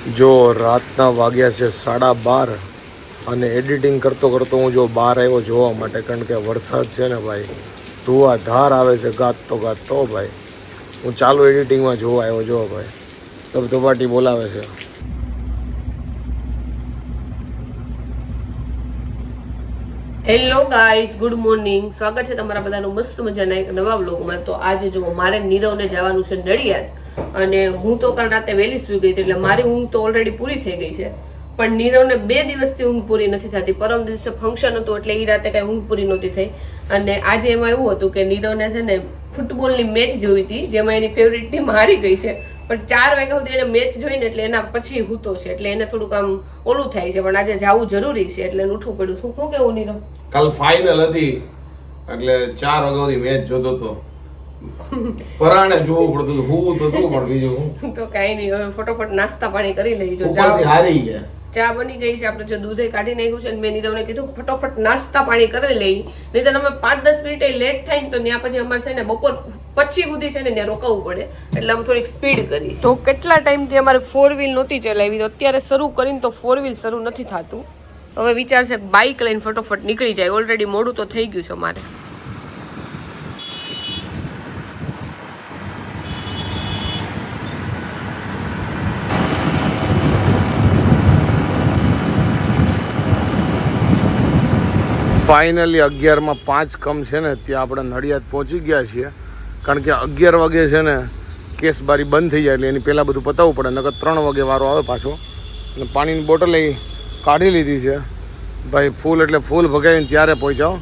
જો રાતના વાગ્યા છે 12:30 અને એડિટિંગ કરતો કરતો હું જો બહાર આવ્યો જોવા માટે, કારણ કે વરસાદ છે ને ભાઈ, ધુઆધાર આવે છે ગાજતો ભાઈ. હું ચાલુ એડિટિંગમાં જોવા આવ્યો જો ભાઈ, ધબધબાટી બોલાવે છે. Hello guys, good morning. સ્વાગત છે તમારા બધાનું મસ્ત મજાના એક નવા વ્લોગમાં. તો આજે જો મારે નીરવને જવાનું છે નડિયાદ, અને હું તો કાલ રાતે વહેલી સુઈ ગઈ હતી, એટલે મારી ઊંઘ તો ઓલરેડી પૂરી થઈ ગઈ છે. પણ નીરવને 2 દિવસથી ઊંઘ પૂરી નથી થતી. પરમ દિવસે ફંક્શન હતું એટલે એ રાતે કઈ ઊંઘ પૂરી નહોતી થઈ. અને આજે એમાં એવું હતું કે નીરવને છે ને ફૂટબોલની મેચ જોઈ હતી, જેમાં એની ફેવરિટ ટીમ હારી ગઈ છે. પણ 4 વાગ્યા સુધી એને મેચ જોઈને એટલે એના પછી હૂતો છે, એટલે એને થોડુંક આમ ઓલું થાય છે. પણ આજે જવું જરૂરી છે એટલે ઉઠવું પડ્યું. શું કેવું નીરવ? કાલ ફાઇનલ હતી એટલે 4 વાગ્યા સુધી મેચ જોતો હતો. પરાણે જોવું પડતું હતું, હું તો તું પણ બીજું તો કઈ નહીં. હવે ફટોફટ નાસ્તા પાણી કરી લઈજો. ઉપરથી હારી ગયા. ચા બની ગઈ છે, આપણે જો દૂધે કાઢી નાખ્યું છે. મેં નીરવને કીધું ફટોફટ નાસ્તા પાણી કરી લઈ, નહીં તો અમે 5-10 મિનિટ લેટ થાય ને તો ત્યાં પછી અમારે છે ને બપોર પછી સુધી છે ને ત્યાં રોકાવું પડે, એટલે અમે થોડીક સ્પીડ કરી. તો કેટલા ટાઈમથી અમારે 4 વ્હીલ નહોતી ચલાવી, તો અત્યારે શરૂ કરીને તો 4 વ્હીલ શરૂ નથી થતું. હવે વિચાર છે બાઇક લઈને ફટોફટ નીકળી જાય. ઓલરેડી મોડું તો થઈ ગયું છે અમારે. ફાઇનલી 11:05 કમ છે ને ત્યાં આપણે નડિયાદ પહોંચી ગયા છીએ. કારણ કે 11 વાગે છે ને કેસબારી બંધ થઈ જાય, એટલે એની પહેલાં બધું પતાવવું પડે, નકર 3 વાગે વારો આવે પાછો. અને પાણીની બોટલ એ કાઢી લીધી છે ભાઈ, ફૂલ એટલે ફૂલ ભગાવીને ત્યારે પહોંચાઓ.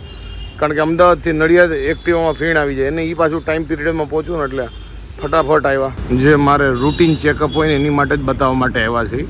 કારણ કે અમદાવાદથી નડિયાદ એક્ટિવામાં ફીણ આવી જાય, અને એ પાછું ટાઈમ પીરિયડમાં પહોંચવું ને એટલે ફટાફટ આવ્યા. જે મારે રૂટીન ચેકઅપ હોય ને એની માટે જ બતાવવા માટે આવ્યા છે.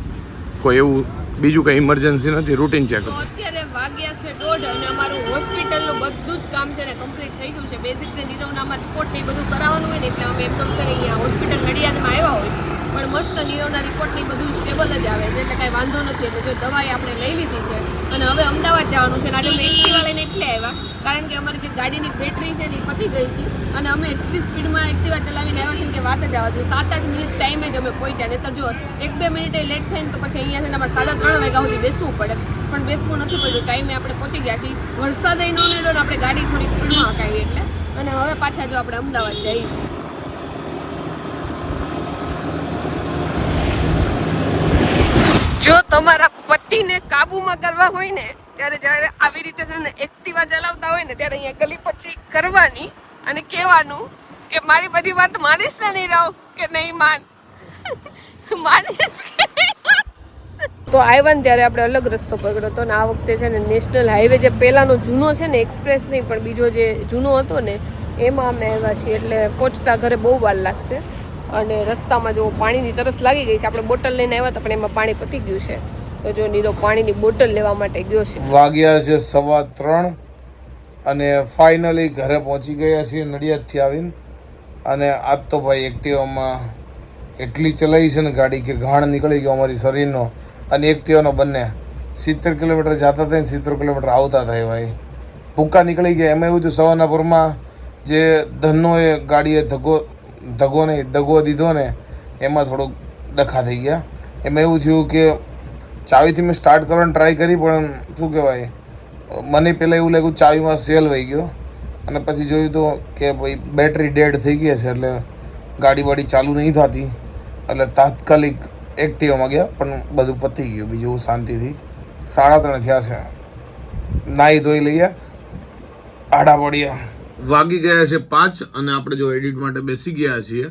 કોઈ એવું બીજું કંઈ ઇમરજન્સી નથી, રૂટીન ચેકઅપ. અત્યારે વાગ્યા છે 1:30 અને અમારું હોસ્પિટલનું બધું જ કામ છે ને કમ્પ્લીટ થઈ ગયું છે. બેઝિક જે નીરવના અમારા રિપોર્ટ ને બધું કરાવવાનું હોય ને, એટલે અમે એમ કરી અહીંયા હોસ્પિટલ નડિયાદમાં આવ્યા હોય. પણ મસ્ત નીરવના રિપોર્ટ ને બધું સ્ટેબલ જ આવે છે, એટલે કાંઈ વાંધો નથી. એટલે જો દવાઈ આપણે લઈ લીધી છે અને હવે અમદાવાદ જવાનું છે. આજે અમે એક્ટિવા લઈને એટલે આવ્યા, કારણ કે અમારી જે ગાડીની બેટરી છે ને એ પતી ગઈ હતી, અને અમે એટલી સ્પીડમાં એક્ટિવા ચલાવીને આવ્યા છે કે વાત જ આવવા જોઈએ. 7-8 મિનિટ ટાઈમે જ અમે પહોંચ્યા. નહીંતર જો 1-2 મિનિટે લેટ થાય ને તો પછી અહીંયા છે ને અમારે 3:30 વાગ્યા સુધી બેસવું પડે. પણ બેસવું નથી પડ્યું, ટાઈમે આપણે પહોંચી ગયા છીએ. વરસાદ ન નેડો ને આપણે ગાડી થોડી સ્પીડમાં હકાવી એટલે. અને હવે પાછા જો આપણે અમદાવાદ જઈએ છીએ. જો તમારા પતિને કાબુમાં કરવા હોય ને, ત્યારે જ્યારે આવી રીતે છે ને એક્ટિવા ચલાવતા હોય ને, ત્યારે અહીંયા ગલી પછી કરવાની અને કહેવાનું કે મારી બધી વાત માનીશ ને નહીં રહો કે નહીં માનીશ. તો આવ્યા ને ત્યારે આપણે અલગ રસ્તો પકડ્યો હતો, ને આ વખતે છે ને નેશનલ હાઈવે જે પહેલાનો જૂનો છે ને, એક્સપ્રેસ નહીં પણ બીજો જે જૂનો હતો ને એમાં અમે આવ્યા છીએ. એટલે પહોંચતા ઘરે બહુ વાર લાગશે. અને રસ્તામાં જો પાણીની તરસ લાગી ગઈ છે. આપણે બોટલ લઈને આવ્યા હતા પણ એમાં પાણી પતી ગયું છે. તો જો નીરવ પાણીની બોટલ લેવા માટે ગયો છે. વાગ્યા છે 3:15 અને ફાઇનલી ઘરે પહોંચી ગયા છીએ નડિયાદથી આવીને. અને આજ તો ભાઈ એક્ટિવામાં એટલી ચલાવી છે ને ગાડી કે ઘાણ નીકળી ગયો અમારી શરીરનો અને એક્ટિવાનો બંને. 70 કિલોમીટર જતા હતા ને 70 કિલોમીટર આવતા થાય ભાઈ, ભૂક્કા નીકળી ગયા. એમાં એવું થયું સવારનાપુરમાં જે ધનનો એ ગાડીએ દગો દીધો ને એમાં થોડુંક ડખા થઈ ગયા. એમાં એવું થયું કે ચાવીથી મેં સ્ટાર્ટ કરવાની ટ્રાય કરી, પણ શું કહેવાય, મને પહેલાં એવું લાગ્યું ચાવીમાં સેલ વહી ગયો. અને પછી જોયું તો કે ભાઈ બેટરી ડેડ થઈ ગઈ છે, એટલે ગાડી ચાલુ નહીં થતી. એટલે તાત્કાલિક એક્ટિવામાં ગયા, પણ બધું પતી ગયું બીજું શાંતિથી. 3:30 થયા છે. નાહી ધોઈ લઈએ, આડા પડ્યા. વાગી ગયા છે 5 અને આપણે જો એડિટ માટે બેસી ગયા છીએ.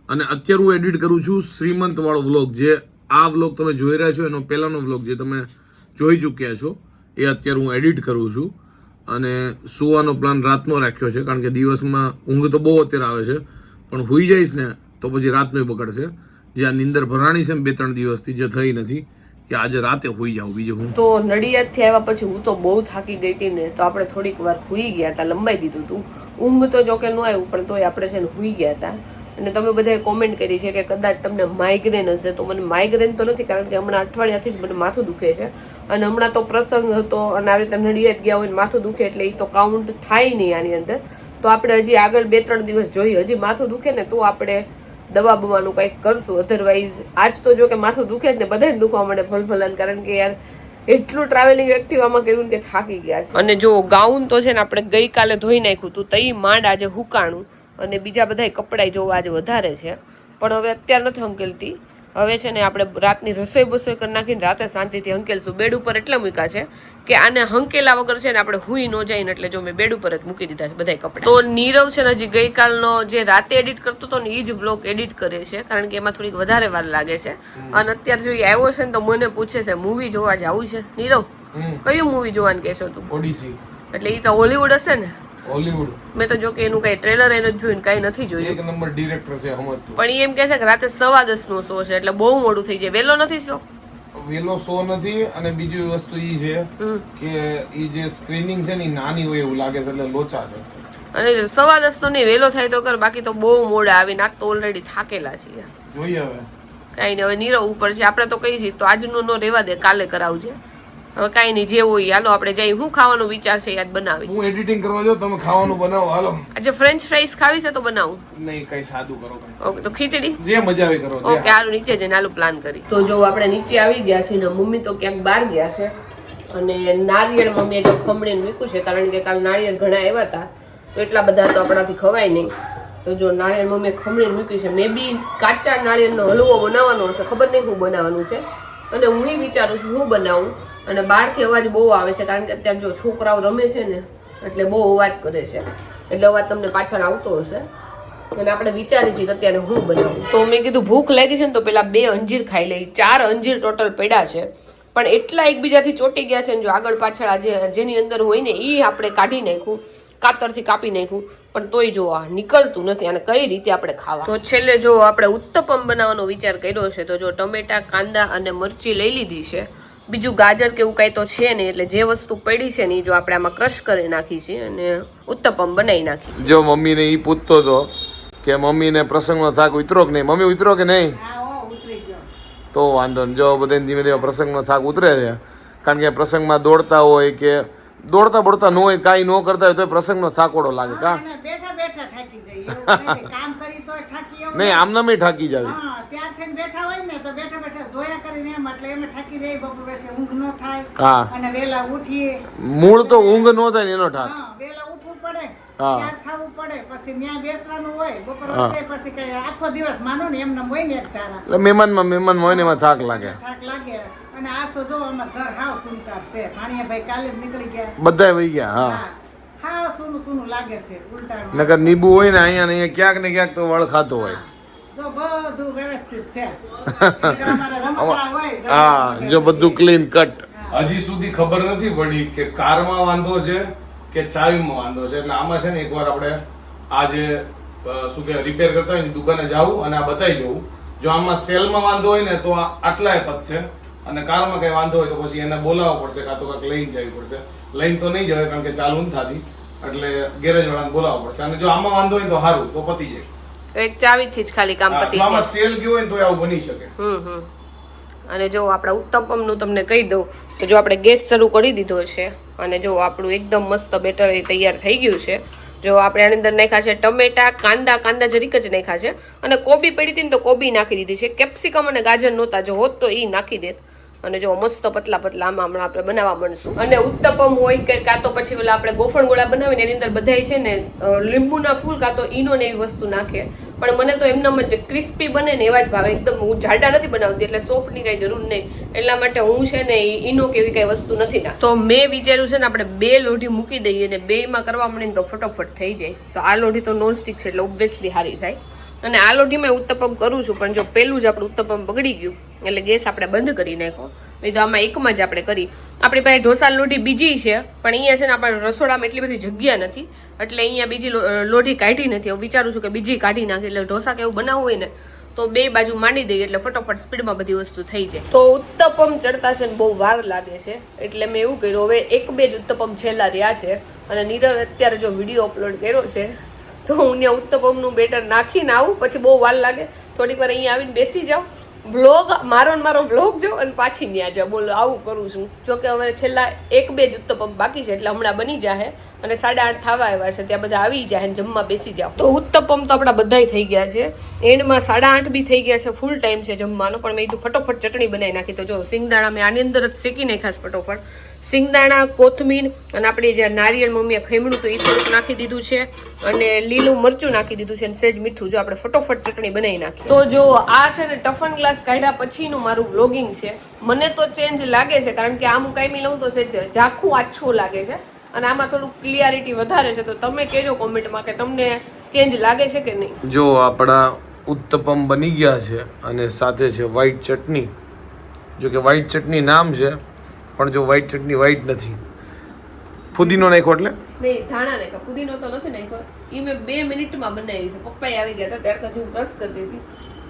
અને અત્યારે હું એડિટ કરું છું શ્રીમંત વાળો વ્લોગ. જે આ વ્લોગ તમે જોઈ રહ્યા છો એનો પહેલાનો વ્લોગ જે તમે જોઈ ચૂક્યા છો એ અત્યારે હું એડિટ કરું છું. અને સુવાનો પ્લાન રાતનો રાખ્યો છે, કારણ કે દિવસમાં ઊંઘ તો બહુ અત્યારે આવે છે, પણ સૂઈ જઈશ ને તો પછી રાતનો બગડશે. જે આ નીંદર ભરાણી છે 2-3 દિવસથી જે થઈ નથી, કે આજે રાતે સૂઈ જાઉં. બીજું હું તો નડિયાદથી આવ્યા પછી હું તો બહુ થાકી ગઈ હતી ને, તો આપણે થોડીક વાર સૂઈ ગયા હતા, લંબાઈ દીધું હતું. ઊંઘ તો જોકે ન આવ્યું, પણ તોય આપણે છે ને સૂઈ ગયા હતા. અને તમે બધાએ કોમેન્ટ કરી છે કે કદાચ તમને માઇગ્રેન હશે. તો મને માઇગ્રેન તો નથી, કારણ કે હમણાં અઠવાડિયાથી જ મને માથું દુખે છે. અને હમણાં તો પ્રસંગ હતો અને આવી રીતે નડિયાદ ગયા હોય માથું દુખે, એટલે એ તો કાઉન્ટ થાય નહીં આની અંદર. તો આપણે હજી આગળ 2-3 દિવસ જોઈએ. હજી માથું દુખે ને તો આપણે દવા બવાનું કંઈક કરશું. અધરવાઇઝ આજ તો જો કે માથું દુખે જ ને બધાને દુખવા મળે ભલભલાને, કારણ કે યાર એટલું ટ્રાવેલિંગ એક્ટિવામાં કર્યું કે થાકી ગયા છે. અને જો ગાઉન તો છે ને આપણે ગઈકાલે ધોઈ નાખ્યું હતું, તઈ માંડ આજે હુકાણું, અને બીજા બધા કપડાં જોવા આજે વધારે છે, પણ હવે અત્યારે નથી હંકેલતી. હવે છે ને આપણે રાતની રસોઈ બસોઈ કરી નાખીને રાતે શાંતિથી હંકેલશું. બેડ ઉપર એટલા મૂક્યા છે કે આને હંકેલા વગર છે ને આપણે હુઈ ન જાય ને, એટલે જો મેં બેડ ઉપર જ મૂકી દીધા છે બધા કપડાં. તો નીરવ છે ને હજી ગઈકાલનો જે રાતે એડિટ કરતો હતો ને એ જ બ્લોગ એડિટ કરે છે, કારણ કે એમાં થોડીક વધારે વાર લાગે છે. અને અત્યારે જો એ આવ્યો છે ને તો મને પૂછે છે મૂવી જોવા જવું છે. નીરવ, કયું મૂવી જોવાનું કહેશો તું? ઓડિસી. એટલે એ તો હોલીવુડ હશે ને? હોલીવુડ. મેં તો જો કે એનું કઈ ટ્રેલર એને જોઈને કઈ નથી જોયું. એક નંબર ડિરેક્ટર છે સમજતું. પણ એ એમ કહે છે કે રાતે 10:15 નો શો છે, એટલે બહુ મોડું થઈ જાય. વહેલો નથી શો? વેલો શો નથી. અને બીજી વસ્તુ ઈ છે કે ઈ જે સ્ક્રીનિંગ છે ને નાની હોય એવું લાગે છે, એટલે લોચા છે. અને 10:15 તો નહીં, વહેલો થાય તો કર, બાકી તો બહુ મોડા આવીને આજ તો ઓલરેડી થાકેલા છીએ. જોઈએ હવે કાંઈ નહીં, હવે નીરવ ઉપર છે. આપણે તો કહીએ છીએ તો આજનું નો રહેવા દે, કાલે કરાવજે. હવે કાંઈ નહીં, જે હોય હાલો આપણે જઈ. હું ખાવાનું વિચાર છે યાદ બનાવી. હું એડિટિંગ કરવા જાઉં, તમે ખાવાનું બનાવો. હાલો આજે ફ્રેન્ચ ફ્રાઈઝ ખાવી છે તો બનાવું. નહીં, કઈ સાદું કરો. ઓકે, તો ખીચડી જે મજા આવે કરો. ઓકે, હાલું નીચે જઈને હાલું પ્લાન કરી. તો જો આપણે નીચે આવી ગયા છીએ ને મમ્મી તો ક્યાંક બહાર ગયા છે. અને નારિયેળ મમ્મીએ જો ખમણીને મૂક્યું છે, કારણ કે કાલ નારિયેળ ઘણા આવ્યા હતા, તો એટલા બધા તો આપણાથી ખવાય નહીં. તો જો નારિયેળ મમ્મીએ ખમણીને મૂક્યું છે. મે બી કાચા નારિયેળનો હલવો બનાવવાનો હશે, ખબર નહીં શું બનાવવાનું છે. અને હું વિચારું છું હું બનાવું. અને બહારથી અવાજ બહુ આવે છે, કારણ કે અત્યારે જો છોકરાઓ રમે છે ને એટલે બહુ અવાજ કરે છે, એટલે અવાજ તમને પાછળ આવતો હશે. અને આપણે વિચારી છીએ કે અત્યારે હું બનાવું. તો મેં કીધું ભૂખ લાગી છે ને તો પેલા 2 અંજીર ખાઈ લઈ. 4 અંજીર ટોટલ પડ્યા છે, પણ એટલા એકબીજાથી ચોટી ગયા છે ને જો આગળ પાછળ આજે જેની અંદર હોય ને એ આપણે કાઢી નાખ્યું, કાતરથી કાપી નાખ્યું, પણ તોય જો આ નીકળતું નથી. અને કઈ રીતે આપણે ખાવા? તો છેલ્લે જો આપણે ઉત્તપમ બનાવવાનો વિચાર કર્યો છે. તો જો ટમેટા, કાંદા અને મરચી લઈ લીધી છે. બીજું ગાજર કે એવું કાંઈ તો છે નહીં, એટલે જે વસ્તુ પડી છે ને એ જો આપણે આમાં ક્રશ કરી નાખી છે અને ઉત્તપમ બનાવી નાખી છે. જો મમ્મીને ઈ પૂછતો હતો કે મમ્મીને પ્રસંગનો થાક ઉતરો કે નહીં. મમ્મી ઉતરો કે નહીં? તો વાંધો નહીં. જો બધાને ધીમે ધીમે પ્રસંગનો થાક ઉતરે છે, કારણ કે પ્રસંગમાં દોડતા હોય કે દોડતા બોડતા ન હોય, કાંઈ ન કરતા હોય તો પ્રસંગનો થાકોડો લાગે. કા બેઠા બેઠા થાકી જાય, કામ કરી તો થાકી એવું નહીં, આમનામે થાકી જાવી. ત્યાર થઈને બેઠા હોય ને તો બેઠા બેઠા જોયા કરીને એમ, એટલે એમ થાકી જાય. બપોર પછી ઊંઘ ન થાય. હા, અને વેલા ઉઠીએ. મૂળ તો ઊંઘ ન થાય ને એનો થાક. વેલા ઉઠવું પડે, હા, ત્યાર ખાવું પડે, પછી ત્યાં બેસવાનું હોય. બપોર વચ્ચે પછી કઈ આખો દિવસ માનો ને એમને હોય ને એક તારા એટલે મહેમાન હોય ને એમાં થાક લાગે. થાક લાગે. અને આજ તો જો અમાર ઘર હાવ સુનકાર છે. ભાણિયાભાઈ કાલે જ નીકળી ગયા, બધા વહી ગયા. હા, હાવ સુનું સુનું લાગે છે. ઉલટા નકર નીબુ હોય ને અહીંયા ને અહીંયા ક્યાંક ને ક્યાંક તો વળ ખાતો હોય. જો બધું વ્યવસ્થિત છે. અમારા રમકડા હોય. હા, જો બધું ક્લીન કટ. હજી સુધી ખબર નથી પડી કે કારમાં વાંધો છે કે ચાવીમાં વાંધો છે. એટલે આમાં છે ને એકવાર આપણે આ જે શું કે રિપેર કરતા હોય ને દુકાને જવું અને આ બતાવી જવું. જો આમાં સેલમાં વાંધો હોય ને તો આટલાય પતશે, અને કારમાં કઈ વાંધો હોય તો પછી એને બોલાવવો પડશે, કાં તો કાંક લઈને જવી પડશે. લઈને તો નહીં જવાય, કારણ કે ચાલુ નથી થતી, એટલે ગેરેજ વાળાને બોલાવવો પડશે. અને જો આમાં વાંધો હોય તો સારું, તો પતી જાય. તો એક ચાવીથી જ ખાલી કામ પતી આમાં જાય. સેલ ગયો હોય ને તો આવું બની શકે. અને જો આપણા ઉત્તપમનું તમને કહી દઉં તો જો આપણે ગેસ શરૂ કરી દીધો છે, અને જો આપણું એકદમ મસ્ત બેટર એ તૈયાર થઈ ગયું છે. જો આપણે આની અંદર નાખ્યા છે ટમેટા, કાંદા જરીક જ નાખ્યા છે, અને કોબી પડી હતી ને તો કોબી નાખી દીધી છે. કેપ્સિકમ અને ગાજર નહોતા, જો હોત તો એ નાખી દેત. અને જો મસ્ત પતલા પતલા આમાં હમણાં આપણે બનાવવા મળશું. અને ઉત્તપમ હોય કે કાં તો પછી ઓલા આપણે ગોફણ ગોળા બનાવીને એની અંદર બધાય છે ને લીંબુના ફૂલ કાં તો ઈનો ને એવી વસ્તુ નાખે, પણ મને તો એમનામ જ ક્રિસ્પી બને ને એવા જ ભાવે. એકદમ હું જાડા નથી બનાવતી, એટલે સોફ્ટની કાંઈ જરૂર નહીં, એટલા માટે હું છે ને ઈનો કે એવી કાંઈ વસ્તુ નથી નાખતી. તો મેં વિચાર્યું છે ને આપણે 2 લોઢી મૂકી દઈએ અને 2માં કરવા મળીને તો ફટાફટ થઈ જાય. તો આ લોઢી તો નોન સ્ટિક છે એટલે ઓબ્વિયસલી સારી થાય. અને આ લોઢીમાં ઉત્તપમ કરું છું, પણ જો પેલું જ આપણું ઉત્તપમ બગડી ગયું એટલે ગેસ આપણે બંધ કરી નાખ્યો. એ તો આમાં એકમાં જ આપણે કરી. આપણી પાસે ઢોસા લોઢી બીજી છે, પણ અહીંયા છે ને આપણે રસોડામાં એટલી બધી જગ્યા નથી, એટલે અહીંયા બીજી લોઢી કાઢી નથી. હું વિચારું છું કે બીજી કાઢી નાખી, એટલે ઢોસા કે એવું બનાવવું હોય ને તો 2 બાજુ માંડી દઈએ એટલે ફટોફટ સ્પીડમાં બધી વસ્તુ થઈ જાય. તો ઉત્તપમ ચડતા છે ને બહુ વાર લાગે છે, એટલે મેં એવું કર્યું, હવે 1-2 જ ઉત્તપમ છેલ્લા રહ્યા છે. અને નીરવ અત્યારે જો વિડીયો અપલોડ કર્યો છે તો હું ત્યાં ઉત્તપમનું બેટર નાખીને આવું, પછી બહુ વાર લાગે. થોડીક વાર અહીંયા આવીને બેસી જાઉં, મારો બ્લોગ જો અને પાછી ત્યાં જાઉં. બોલો, આવું કરું છું. જો કે હવે છેલ્લા 1-2 જ ઉત્તપમ બાકી છે, એટલે હમણાં બની જાય. અને 8:30 થવા આવ્યા છે, ત્યાં બધા આવી જાય અને જમવા બેસી જાઓ. તો ઉત્તપમ તો આપણા બધાય થઈ ગયા છે, એન્ડમાં 8:30 બી થઈ ગયા છે, ફૂલ ટાઈમ છે જમવાનો. પણ મેં કીધું ફટોફટ ચટણી બનાવી નાખી. તો જો સિંગદાણા મેં આની અંદર જ શેકી નાખ્યા છે ફટોફટ. સિંગદાણા, કોથમીર અને આપણે જે નારિયેળ મમ્મીએ ખમણું તો એ થોડુંક નાખી દીધું છે, અને લીલું મરચું નાખી દીધું છે, અને સેજ મીઠું. જો આપણે ફટોફટ ચટણી બનાવી નાખી. તો જો આ છે ને ટફન ગ્લાસ કાઢ્યા પછીનું મારું વ્લોગિંગ છે. મને તો ચેન્જ લાગે છે, કારણ કે આમ કાંઈ લઉં તો સેજ ઝાખું આછું લાગે છે, અને આમાં થોડુંક ક્લિયરિટી વધારે છે. તો તમે કહેજો કોમેન્ટમાં કે તમને ચેન્જ લાગે છે કે નહીં. જો આપણા ઉત્તપમ બની ગયા છે, અને સાથે છે વ્હાઈટ ચટણી. જો કે વ્હાઈટ ચટણી નામ છે, પણ જો વ્હાઈટ ચટણી વ્હાઈટ નથી. ફુદીનો નાખ્યો એટલે નહીં, ધાણા નાખ્યા, પુદીનો તો નથી નાખ્યો. એ મેં 2 મિનિટમાં બનાવી છે. પપ્પાએ આવી ગયા હતા ત્યારે તો હું બસ કરી દીધી,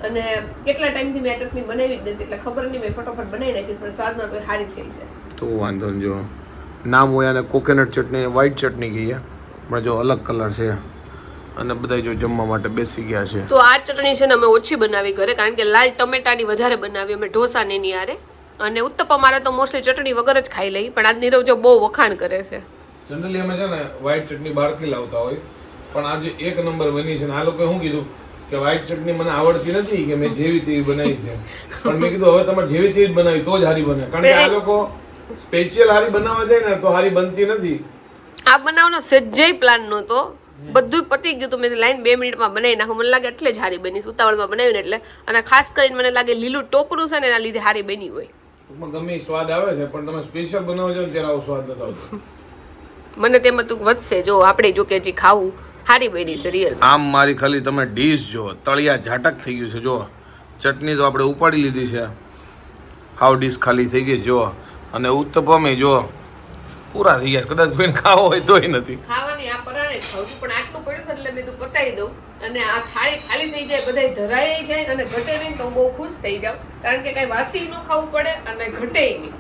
અને કેટલા ટાઈમથી મેં આ ચટણી બનાવી જ નથી, એટલે ખબર નહીં, મેં ફટોફટ બનાવી નાખી. પણ સ્વાદમાં તો સારી થઈ છે. તો વાંધો નહીં. જો નામ હોય અને કોકોનટ ચટણી, વ્હાઈટ ચટણી કહીએ, પણ જો અલગ કલર છે. અને બધા જો જમવા માટે બેસી ગયા છે. તો આ ચટણી છે ને અમે ઓછી બનાવી ઘરે, કારણ કે લાલ ટમેટાની વધારે બનાવી અમે ઢોસા ને એની હારે. અને ઉત્તપમ મારે તો મોસ્ટલી ચટણી વગર જ ખાઈ લઈ, પણ આજ નીરવ જો બહુ વખાણ કરે છે. જનરલી અમે છે ને વ્હાઈટ ચટણી બહારથી લાવતા હોય, પણ આજે એક નંબર બની છે. ને આ લોકોએ શું કીધું કે વ્હાઈટ ચટણી મને આવડતી નથી, કે મેં જેવી તેવી બનાવી છે. પણ મેં કીધું હવે તમારે જેવી તેવી જ બનાવી તો જ હારી બને, કારણ કે આ લોકો સ્પેશિયલ હારી બનાવવા જાય ને તો હારી બનતી નથી. આ બનાવવાનો સજ્જય પ્લાન નહોતો, બધું પતી ગયું તો મેં લાઈન 2 મિનિટમાં બનાવી નાખું. મને લાગે એટલે જ હારી બની, ઉતાવળમાં બનાવ્યું એટલે. અને ખાસ કરીને મને લાગે લીલું ટોપરું છે ને એના લીધે હારી બની હોય. ગમે સ્વાદ આવે છે, પણ તમે સ્પેશિયલ બનાવો છો ને ત્યારે આવો સ્વાદ નથી આવતો. મને તેમાં તું વધશે. જો આપણે જો કે હજી ખાવું, હારી બની છે રિયલ. આમ મારી ખાલી તમે ડીશ જો તળિયા ઝાટક થઈ ગયું છે. જો ચટણી તો આપણે ઉપાડી લીધી છે, હાવ ડીશ ખાલી થઈ ગઈ છે. જો અને ઉત્તપમે જો પૂરા થઈ ગયા છે. કદાચ કોઈને ખાવો હોય તોય નથી ખાવાની. આ પરાણે જ ખાવું છું, પણ આટલું પડ્યું છે એટલે મેં તું પતાવી દઉં, અને આ થાળી ખાલી થઈ જાય, બધાય ધરાઈ જાય અને ઘટે નહીં તો બહુ ખુશ થઈ જાવ, કારણ કે કઈ વાસી ન ખાવું પડે અને ઘટે નહીં.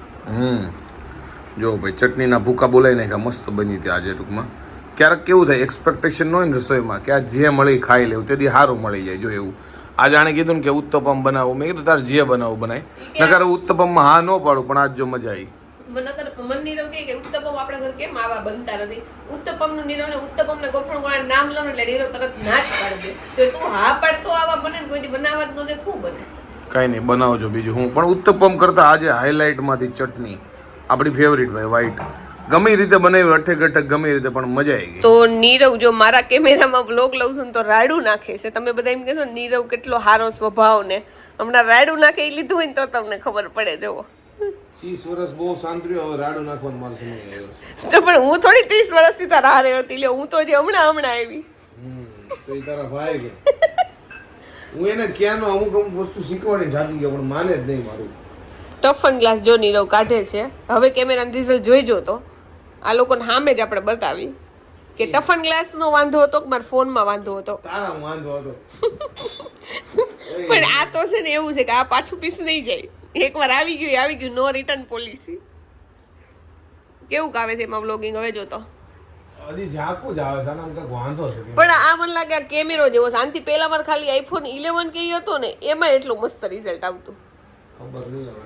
જો ભાઈ ચટણીના ભૂકા બોલાવી નાખ્યા, મસ્ત બની હતી આજે. ટૂંકમાં ક્યારેક કેવું થાય, એક્સપેક્ટેશન ન હોય ને રસોઈમાં કે આ જે મળી ખાઈ લેવું, તેથી સારું મળી જાય. જો એવું આજે આણે કીધું ને કે ઉત્તપમ બનાવું, મેં કીધું તારે જે બનાવું બનાય, નકર ઉત્તપમમાં હા ન પાડું, પણ આજ જો મજા આવી. મન નીરવ કે ઉત્તપમ આપણા ઘર કેમ આવા બનતા નથી. ઉત્તપમ નું નીરવ ને ઉત્તપમ ને ગોપણ ગોળા નામ લો એટલે નીરવ તરત ના જ પાડી દે. તો તું હા પાડતો આવા બને ને કોઈ બનાવવા જ ન દે, શું બને? કાંઈ નહીં, બનાવજો બીજું હું. પણ ઉત્તપમ કરતા આજે હાઇલાઇટમાંથી ચટણી આપણી ફેવરિટ ભાઈ વ્હાઈટ, ગમે રીતે બનાવી, અઠે ગઠક ગમે રીતે, પણ મજા આવી ગઈ. તો નીરવ જો મારા કેમેરામાં વ્લોગ લઉં છું તો રાડું નાખે છે. તમે બધા એમ કહેશો નીરવ કેટલો સારો સ્વભાવ ને, હમણાં રાડું નાખે લીધું હોય ને તો તમને ખબર પડે. જુઓ 30 વર્ષ બહુ શાંત રહ્યો, હવે રાડું નાખવાનો મારો સમય આવ્યો. તો પણ હું થોડી 30 વર્ષથી તારા હારે હતી, લ્યો હું તો જે હમણાં આવી. તો એ તારા ભાઈ કે હું એને ક્યાંનો અમુક વસ્તુ શીખવાડી ઢાકી ગયો, પણ માને જ નહીં મારું. ટફન ગ્લાસ જો નીરવ કાઢે છે. હવે કેમેરાનું રિઝલ્ટ જોઈજો. તો આ લોકોને સામે જ આપણે બતાવી કે ટફન ગ્લાસ નો વાંધો હતો કે મારા ફોનમાં વાંધો હતો. તારા વાંધો હતો. પણ આ તો છે ને એવું છે કે આ પાછું પીસ નહીં જાય, એકવાર આવી ગયું, નો રિટર્ન પોલિસી. કેવું આવે છે એમાં વ્લોગિંગ હવે જોતો હજી ઝાકું જ આવે છે, આનામાં કંઈક વાંધો છે. પણ આ મને લાગે આ કેમેરો જેવો શાંતિ. પહેલા વાર ખાલી આઈફોન 11 કે હતો ને એમાં એટલું મસ્ત રિઝલ્ટ આવતું. ખબર નહીં હવે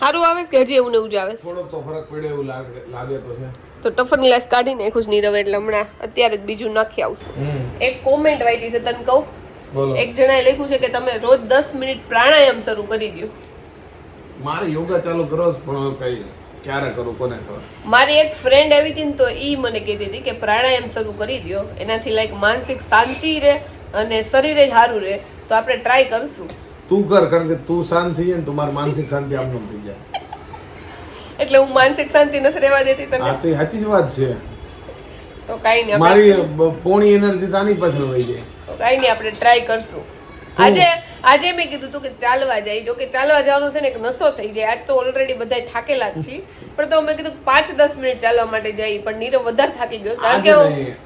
સારું આવે છે કે હજી એવું ને એવું જ આવે છે? થોડો તો ફરક પડ્યો એવું લાગે તો છે. તો ટફન ગ્લાસ કાઢી નાખ્યું છે નીરવ, એટલે હમણાં અત્યારે જ બીજું નાખી આવશું. એક કોમેન્ટ વાંચી છે, તને કહું. એક જણાએ લખ્યું છે કે તમે રોજ 10 મિનિટ પ્રાણાયામ શરૂ કરી દો. મારે યોગા ચાલુ કરો પણ કઈ ક્યારે કરું કોને ખબર. મારી એક ફ્રેન્ડ આવી હતી ને તો ઈ મને કહેતી હતી કે પ્રાણાયામ શરૂ કરી દો, એનાથી લાઈક માનસિક શાંતિ રહે અને શરીરે સારું રહે. તો આપણે ટ્રાય કરશું. તું કર, કારણ કે તું શાંત થઈ જાય ને તો મારી માનસિક શાંતિ આમ થઈ જાય. એટલે હું માનસિક શાંતિ નથી રહેવા દેતી તને. હા તો સાચી જ વાત છે. તો કાઈ નહીં, મારી પોણી એનર્જી તાની પાછળ વહી જાય. તો કાઈ નહીં, આપણે ટ્રાય કરશું. આજે મેં કીધું તું કે ચાલવા જાય. જો કે ચાલવા જવાનું છે ને એક નશો થઈ જાય. આજ તો ઓલરેડી બધા થાકેલા જ છીએ, પણ તો મેં કીધું 5-10 મિનિટ ચાલવા માટે જઈ. પણ નીરવ વધારે થાકી ગયો, કારણ કે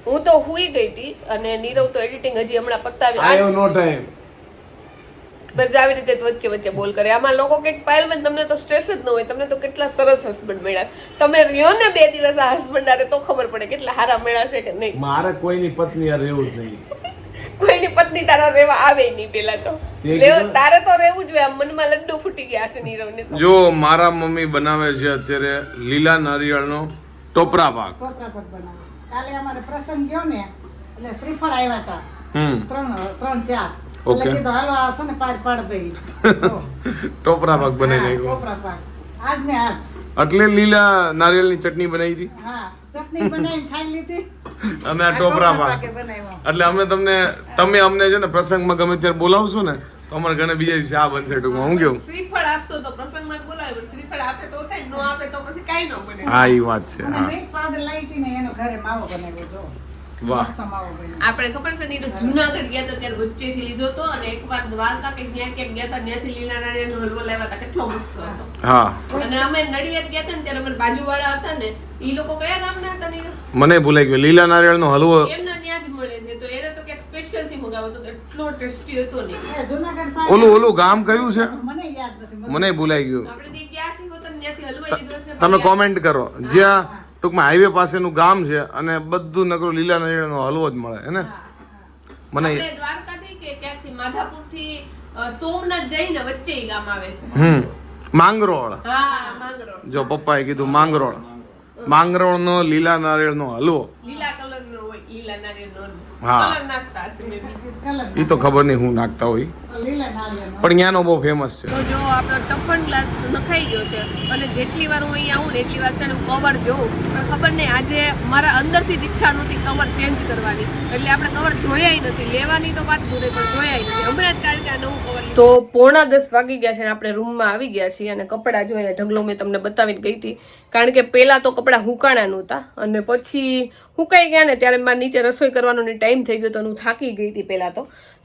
હું તો હુઈ ગઈ હતી અને નીરવ તો એડિટિંગ હજી હમણાં પતાવી. I have no time. બસ આવી રીતે વચ્ચે વચ્ચે બોલ કરે. આમાં લોકો કંઈક પાયલબેન તમને તો સ્ટ્રેસ જ ન હોય, તમને તો કેટલા સરસ હસબન્ડ મળ્યા. તમે રહ્યો ને 2 દિવસ આ હસબન્ડ આરે તો ખબર પડે કેટલા સારા મળ્યા છે કે નહીં. મારે કોઈની પત્ની આ રહેવું જ નહીં. કોઈની પત્ની તારા રહેવા આવે નહીં. પેલા તો તારે તો રહેવું જોઈએ. આમ મનમાં લડ્ડુ ફૂટી ગયા છે નીરવને. જો મારા મમ્મી બનાવે છે અત્યારે લીલા નારિયેળનો ટોપરા પાક. ટોપરા પાક બનાવે છે. કાલે અમારે પ્રસંગ ગયો ને એટલે શ્રીફળ આવ્યા હતા હમ. 3-4 Okay. એટલે કીધું હાલો આ છે ને પાડ દઈ જો. ટોપરા પાક બનાવી હા, નાખ્યો. ટોપરા પાક આજ ને આજ. એટલે લીલા નારિયેળની ચટણી બનાવી હતી હા ચટણી બનાવીને ખાઈ લીધી. અને આ ટોપરા પાક. પાકે બનાવ્યો. એટલે તમે અમને છે ને પ્રસંગમાં ગમે ત્યારે બોલાવશો ને તો અમારે ઘણા બીજા દિવસે આ બનશે ટૂંકમાં. હું કેવું? શ્રીફળ આપશો તો પ્રસંગમાં જ બોલાવે, પણ શ્રીફળ આપે તો થાય, નો આપે તો પછી કાંઈ ન બને. હા એ વાત છે. અને હા મિલ્ક પાવડર લાવી હતી ને એનો ઘરે માવો બનાવ્યો જો. વાહ. મસ્ત માવો બન્યો. આપણે ખબર છે ને એ તો જુનાગઢ ગયા હતા ત્યારે વચ્ચેથી લીધો હતો, અને એકવાર દ્વારકા કે ત્યાં ક્યાંક ગયા હતા ત્યાંથી લીલા નારિયેળનો હલવો લાવ્યા હતા, કેટલો મસ્ત હતો. હા અને અમે નડિયાદ ગયા હતા ને ત્યારે અમારા બાજુવાળા હતા ને ઈ લોકો કયા ગામના હતા નીરવ? મને ભૂલાઈ ગયો લીલા નારિયેળનો હલવો. એમના ત્યાં જ મળે છે, તો એને તો ક્યાંક સ્પેશિયલ થી મગાવ્યો હતો, એટલો ટેસ્ટી હતો ને. એ જુનાગઢ પાસે ઓલું ગામ કયું છે મને યાદ નથી. મને ભૂલાઈ ગયું. આપણે ત્યાં ગયા છીએ તો ત્યાંથી હલવો લીધો છે. તમે કોમેન્ટ કરો જ્યાં ટૂંકમાં હાઈવે પાસેનું ગામ છે અને બધું નકરો લીલા નારિયેળનો હલવો જ મળે હે ને. મને આપણે દ્વારકાથી કે ક્યાંકથી માધાપુરથી સોમનાથ જઈને વચ્ચે ઈ ગામ આવે છે. માંગરોળ. હા, માંગરોળ. જો પપ્પાએ કીધું માંગરોળ. માંગરોળનો લીલા નારિયેળનો હલવો. લીલા કલરનો હોય, લીલા નારિયેળનો હા. કલર નાખતા હશે maybe. કલર એ તો ખબર નહીં હું નાખતા હોય લીલા નાળિયેરનો. પણ ત્યાંનો બહુ ફેમસ છે. તો જો આપણો ટફન ગ્લાસ નખાઈ ગયો છે, અને જેટલી વાર હું અહીંયા આવું ને એટલી વાર છે ને કવર જોઉં, પણ ખબર નહીં આજે મારા અંદરથી જ ઈચ્છા નહોતી કવર ચેન્જ કરવાની, એટલે આપણે કવર જોયાય નથી. લેવાની તો વાત દૂર પણ જોયાય નથી. હમણાં જ કારણ કે આ નવું કવર તો 9:45 વાગી ગયા છે અને આપણે રૂમમાં આવી ગયા છીએ, અને કપડાં જોઈએ ઢગલો મેં તમને બતાવીને ગઈ હતી, કારણ કે પહેલા તો કપડાં હુકાણા નહોતા અને પછી હુકાઈ ગયા ને ત્યારે મારે નીચે રસોઈ કરવાનો ટાઈમ થઈ ગયો તો હું થાકી ગઈ હતી પહેલાં તો,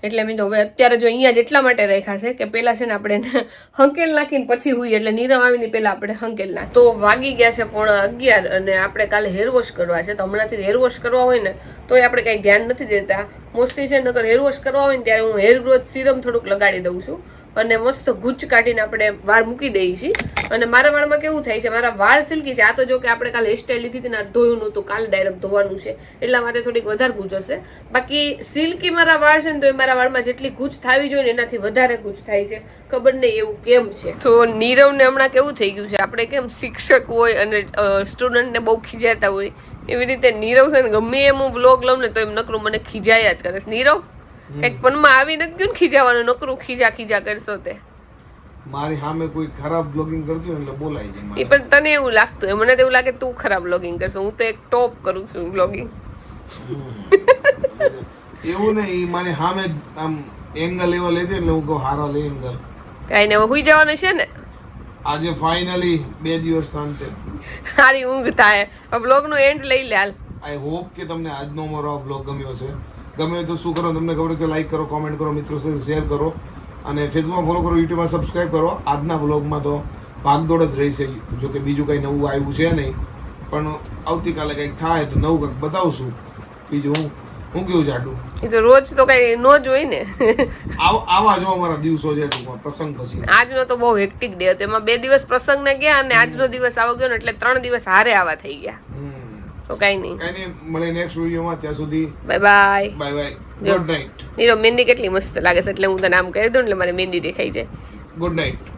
એટલે મેં તો હવે અત્યારે જો અહીંયા જ એટલા માટે રાખ્યા છે કે પહેલાં છે ને આપણે હંકેલ નાખીને પછી હુઈએ, એટલે નીરવ આવીને પહેલાં આપણે હંકેલ નાખ. તો વાગી ગયા છે 11:30 અને આપણે કાલે હેર વોશ કરવા છે, તો હમણાંથી હેર વોશ કરવા હોય ને તોય આપણે કાંઈ ધ્યાન નથી દેતા. મોસ્ટલી છે નકર હેર વોશ કરવા હોય ને ત્યારે હું હેર ગ્રોથ સિરમ થોડુંક લગાડી દઉં છું અને મસ્ત ગુચ્ચ કાઢીને આપણે વાળ મૂકી દઈએ છીએ. અને મારા વાળમાં કેવું થાય છે, મારા વાળ સિલ્કી છે. આ તો જો કે આપણે કાલે હેરસ્ટાઈલ લીધી હતી ને આ ધોયું નહોતું, કાલે ડાયરેક્ટ ધોવાનું છે એટલા માટે થોડીક વધારે ગુચ હશે. બાકી સિલ્કી મારા વાળ છે ને તો એ મારા વાળમાં જેટલી ગુચ થવી જોઈએ ને એનાથી વધારે ગુચ થાય છે. ખબર નહીં એવું કેમ છે. તો નીરવને હમણાં કેવું થઈ ગયું છે, આપણે કેમ શિક્ષક હોય અને સ્ટુડન્ટને બહુ ખીજાતા હોય એવી રીતે નીરવ છે ને ગમે એમ હું વ્લોગ લઉં ને તો એમ નકરું મને ખીજાયા જ કરે છે. નીરવ કંઈક પનમાં આવી નથી ગયું ને ખીજાવાનું, નકરું ખીજા કરશો તે. મારી સામે કોઈ ખરાબ બ્લોગિંગ કરતી હોય એટલે બોલાઈ જાય. એ પણ તને એવું લાગતું હોય, મને તો એવું લાગે તું ખરાબ બ્લોગિંગ કરશો. હું તો એક ટોપ કરું છું બ્લોગિંગ. એવું નહીં, મારી સામે આમ એંગલ એવા લેતી એટલે હું કહું હારા લે એંગલ. કાંઈ ને હવે હુઈ જવાનું છે ને, આજે ફાઇનલી 2 દિવસ અંતે સારી ઊંઘ થાય. હવે બ્લોગનો એન્ડ લઈ લે હાલ. આઈ હોપ કે તમને આજનો મારો આ બ્લોગ ગમ્યો છે. ગમે હોય તો શું કરો તમને ખબર છે, લાઈક કરો, કોમેન્ટ કરો, મિત્રો સાથે શેર કરો અને ફેસબુકમાં ફોલો કરો, યુટ્યુબમાં સબસ્ક્રાઈબ કરો. આજના બ્લોગમાં તો ભાગદોડ જ રહી છે, જો કે બીજું કંઈ નવું આવ્યું છે નહીં, પણ આવતીકાલે કંઈક થાય તો નવું કંઈક બતાવશું. બીજું હું કેવું જાડું, એ તો રોજ તો કઈ નો જ હોય ને. આવા જો અમારા દિવસો છે ટૂંકમાં પ્રસંગ પછી. આજનો તો બહુ હેક્ટિક ડે હતો, એમાં 2 દિવસ પ્રસંગને ગયા અને આજનો દિવસ આવો ગયો ને એટલે 3 દિવસ હારે આવા થઈ ગયા. તો કઈ નહીં, મળે નેક્સ્ટ વિડીયોમાં. ત્યાં સુધી bye bye. Bye bye, good night. નીરો મહેંદી કેટલી મસ્ત લાગે છે, એટલે હું તને આમ કહી દઉં એટલે મારે મહેંદી દેખાઈ જાય. Good night.